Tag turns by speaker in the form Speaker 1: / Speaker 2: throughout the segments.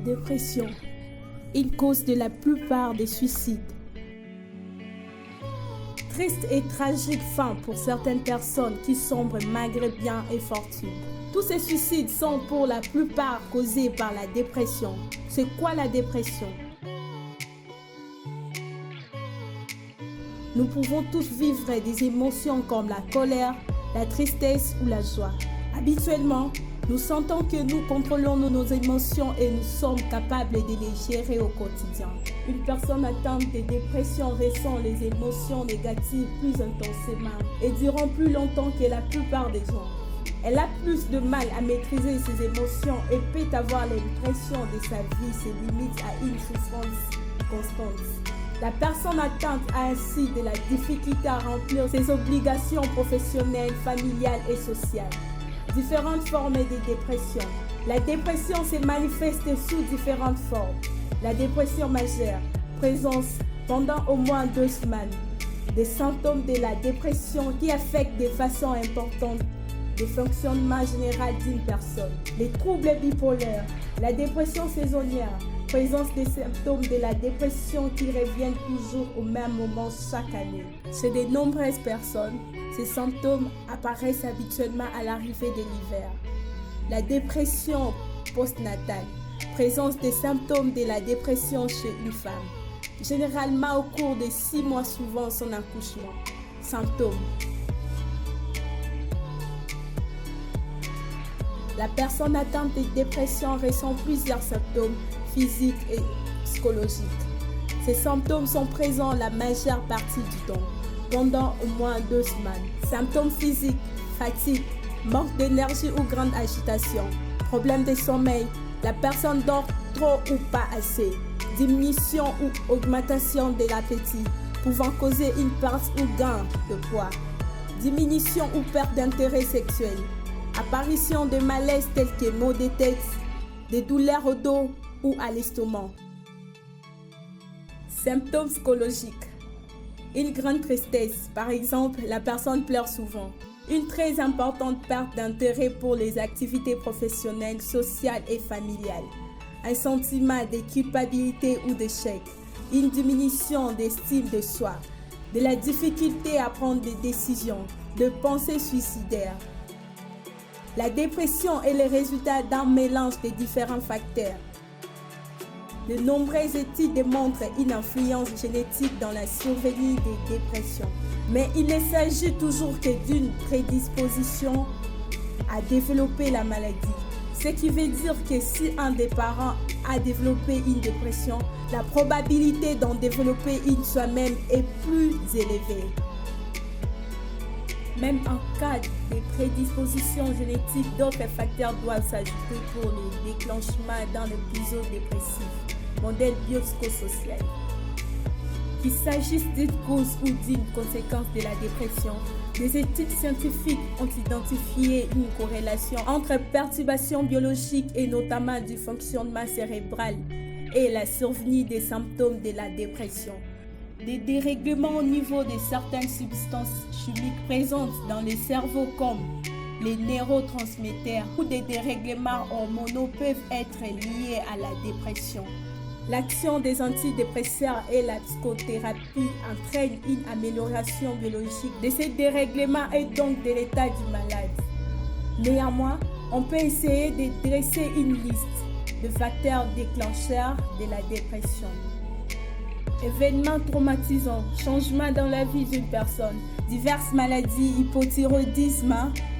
Speaker 1: dépression, une cause de la plupart des suicides. Triste et tragique fin pour certaines personnes qui sombrent malgré bien et fortune. Tous ces suicides sont pour la plupart causés par la dépression. C'est quoi la dépression? Nous pouvons tous vivre des émotions comme la colère, la tristesse ou la joie. Habituellement, nous sentons que nous contrôlons nos émotions et nous sommes capables de les gérer au quotidien. Une personne atteinte de dépression ressent les émotions négatives plus intensément et durant plus longtemps que la plupart des gens. Elle a plus de mal à maîtriser ses émotions et peut avoir l'impression de sa vie se limite à une souffrance constante. La personne atteinte a ainsi de la difficulté à remplir ses obligations professionnelles, familiales et sociales. Différentes formes de dépression. La dépression se manifeste sous différentes formes. La dépression majeure, présence pendant au moins 2 semaines. Des symptômes de la dépression qui affectent de façon importante le fonctionnement général d'une personne. Les troubles bipolaires, la dépression saisonnière, présence des symptômes de la dépression qui reviennent toujours au même moment chaque année. Chez de nombreuses personnes, ces symptômes apparaissent habituellement à l'arrivée de l'hiver. La dépression postnatale, présence des symptômes de la dépression chez une femme, généralement au cours de 6 mois suivant son accouchement. Symptômes. La personne atteinte de dépression ressent plusieurs symptômes physiques et psychologiques. Ces symptômes sont présents la majeure partie du temps, pendant au moins 2 semaines. Symptômes physiques, fatigue, manque d'énergie ou grande agitation, problème de sommeil, la personne dort trop ou pas assez, diminution ou augmentation de l'appétit, pouvant causer une perte ou gain de poids, diminution ou perte d'intérêt sexuel, apparition de malaises tels que maux de tête, des douleurs au dos ou à l'estomac. Symptômes psychologiques. Une grande tristesse, par exemple, la personne pleure souvent. Une très importante perte d'intérêt pour les activités professionnelles, sociales et familiales. Un sentiment de culpabilité ou d'échec. Une diminution d'estime de soi. De la difficulté à prendre des décisions. De pensées suicidaires. La dépression est le résultat d'un mélange de différents facteurs. De nombreuses études démontrent une influence génétique dans la survenue des dépressions. Mais il ne s'agit toujours que d'une prédisposition à développer la maladie. Ce qui veut dire que si un des parents a développé une dépression, la probabilité d'en développer une soi-même est plus élevée. Même en cas de prédisposition génétique, d'autres facteurs doivent s'ajouter pour le déclenchement d'un épisode dépressif. Modèle biopsychosocial. Qu'il s'agisse d'une cause ou d'une conséquence de la dépression, des études scientifiques ont identifié une corrélation entre perturbations biologiques et notamment du fonctionnement cérébral et la survenue des symptômes de la dépression. Des dérèglements au niveau de certaines substances chimiques présentes dans le cerveau comme les neurotransmetteurs ou des dérèglements hormonaux peuvent être liés à la dépression. L'action des antidépresseurs et la psychothérapie entraînent une amélioration biologique de ces dérèglements et donc de l'état du malade. Néanmoins, on peut essayer de dresser une liste de facteurs déclencheurs de la dépression. Événements traumatisants, changements dans la vie d'une personne, diverses maladies, hypothyroïdisme,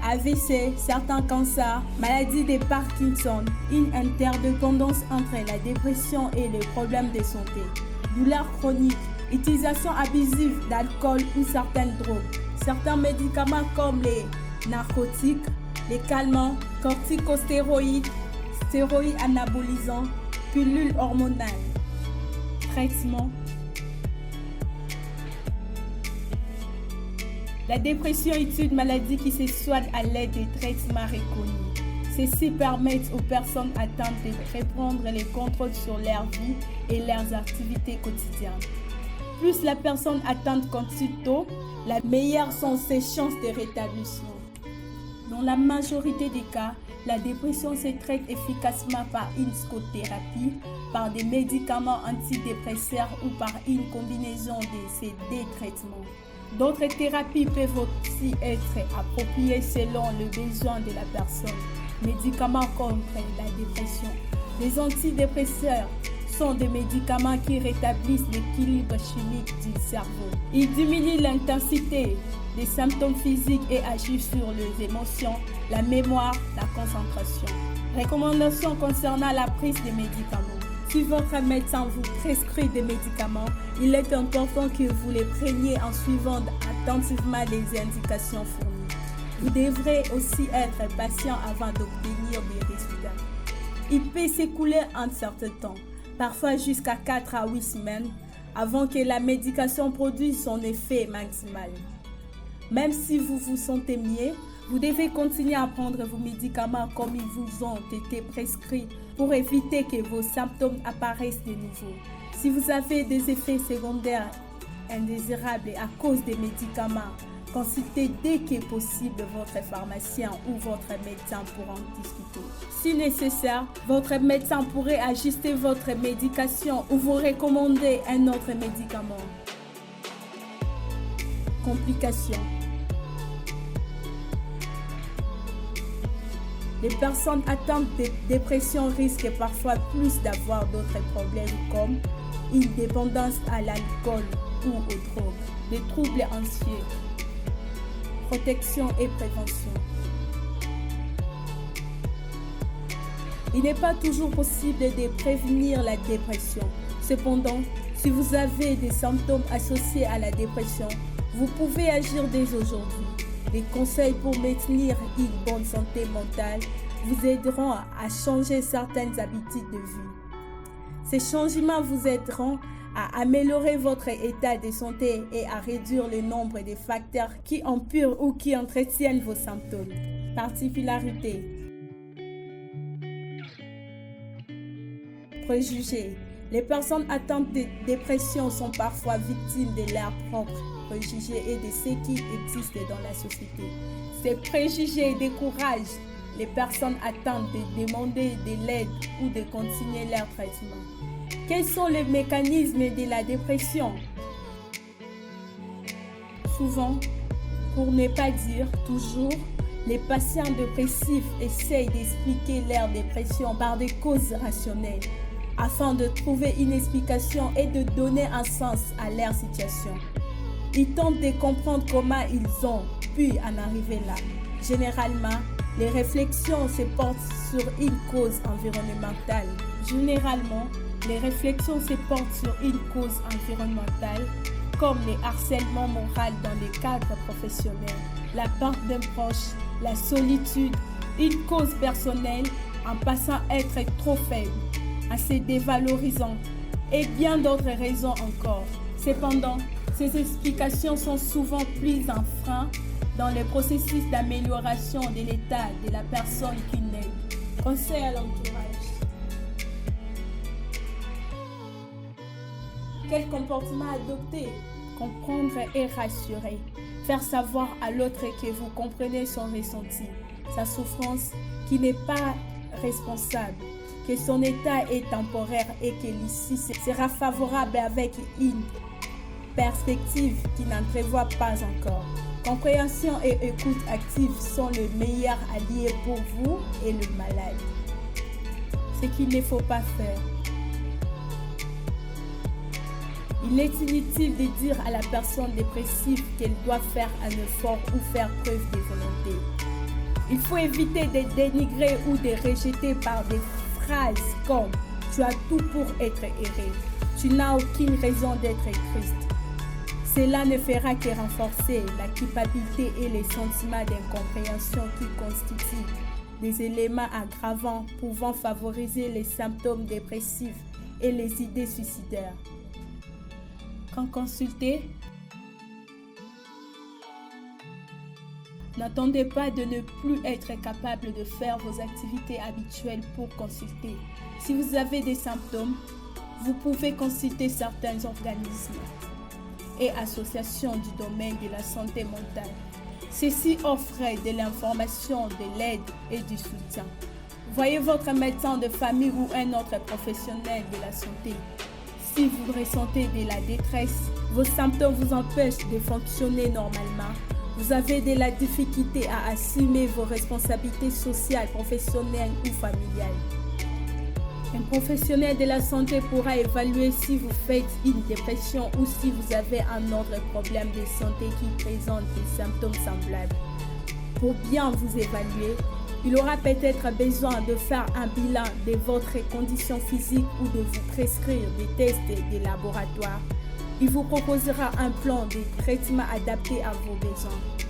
Speaker 1: AVC, certains cancers, maladies de Parkinson, une interdépendance entre la dépression et les problèmes de santé, douleurs chroniques, utilisation abusive d'alcool ou certaines drogues, certains médicaments comme les narcotiques, les calmants, corticostéroïdes, stéroïdes anabolisants, pilules hormonales, traitements. La dépression est une maladie qui se soigne à l'aide de traitements reconnus. Ceci permet aux personnes atteintes de reprendre le contrôle sur leur vie et leurs activités quotidiennes. Plus la personne atteinte consulte tôt, la meilleure sont ses chances de rétablissement. Dans la majorité des cas, La dépression se traite efficacement par une psychothérapie, par des médicaments antidépresseurs ou par une combinaison de ces deux traitements. D'autres thérapies peuvent aussi être appropriées selon le besoin de la personne. Médicaments contre la dépression. Les antidépresseurs sont des médicaments qui rétablissent l'équilibre chimique du cerveau. Ils diminuent l'intensité des symptômes physiques et agissent sur les émotions, la mémoire, la concentration. Recommandations concernant la prise des médicaments. Si votre médecin vous prescrit des médicaments, il est important que vous les preniez en suivant attentivement les indications fournies. Vous devrez aussi être patient avant d'obtenir des résultats. Il peut s'écouler un certain temps, parfois jusqu'à 4 à 8 semaines, avant que la médication produise son effet maximal. Même si vous vous sentez mieux, vous devez continuer à prendre vos médicaments comme ils vous ont été prescrits pour éviter que vos symptômes apparaissent de nouveau. Si vous avez des effets secondaires indésirables à cause des médicaments, consultez dès que possible votre pharmacien ou votre médecin pour en discuter. Si nécessaire, votre médecin pourrait ajuster votre médication ou vous recommander un autre médicament. Complications. Les personnes atteintes de dépression risquent parfois plus d'avoir d'autres problèmes comme une dépendance à l'alcool ou aux drogues, des troubles anxieux, protection et prévention. Il n'est pas toujours possible de prévenir la dépression. Cependant, si vous avez des symptômes associés à la dépression, vous pouvez agir dès aujourd'hui. Les conseils pour maintenir une bonne santé mentale vous aideront à changer certaines habitudes de vie. Ces changements vous aideront à améliorer votre état de santé et à réduire le nombre de facteurs qui empirent ou qui entretiennent vos symptômes. Particularités. Préjugés. Les personnes atteintes de dépression sont parfois victimes de leurs propres préjugés et de ce qui existe dans la société. Ces préjugés découragent les personnes atteintes de demander de l'aide ou de continuer leur traitement. Quels sont les mécanismes de la dépression? Souvent, pour ne pas dire toujours, les patients dépressifs essayent d'expliquer leur dépression par des causes rationnelles, afin de trouver une explication et de donner un sens à leur situation. Ils tentent de comprendre comment ils ont pu en arriver là. Généralement, les réflexions se portent sur une cause environnementale. Comme le harcèlement moral dans les cadres professionnels, la perte d'un proche, la solitude, une cause personnelle en passant à être trop faible, en se dévalorisant et bien d'autres raisons encore. Cependant, ces explications sont souvent prises en frein dans le processus d'amélioration de l'état de la personne qui naît. Conseil à l'entourage. Quel comportement adopter? Comprendre et rassurer. Faire savoir à l'autre que vous comprenez son ressenti, sa souffrance, qui n'est pas responsable, que son état est temporaire et que l'issue sera favorable avec une perspective qui n'en prévoit pas encore. Compréhension et écoute active sont les meilleurs alliés pour vous et le malade. Ce qu'il ne faut pas faire. Il est inutile de dire à la personne dépressive qu'elle doit faire un effort ou faire preuve de volonté. Il faut éviter de dénigrer ou de rejeter par des phrases comme « tu as tout pour être heureux »,« tu n'as aucune raison d'être triste ». Cela ne fera que renforcer la culpabilité et les sentiments d'incompréhension qui constituent des éléments aggravants pouvant favoriser les symptômes dépressifs et les idées suicidaires. Quand consulter, n'attendez pas de ne plus être capable de faire vos activités habituelles pour consulter. Si vous avez des symptômes, vous pouvez consulter certains organismes et associations du domaine de la santé mentale. Ceci offre de l'information, de l'aide et du soutien. Voyez votre médecin de famille ou un autre professionnel de la santé. Si vous ressentez de la détresse, vos symptômes vous empêchent de fonctionner normalement, vous avez de la difficulté à assumer vos responsabilités sociales, professionnelles ou familiales. Un professionnel de la santé pourra évaluer si vous faites une dépression ou si vous avez un autre problème de santé qui présente des symptômes semblables. Pour bien vous évaluer, il aura peut-être besoin de faire un bilan de votre condition physique ou de vous prescrire des tests de laboratoire. Il vous proposera un plan de traitement adapté à vos besoins.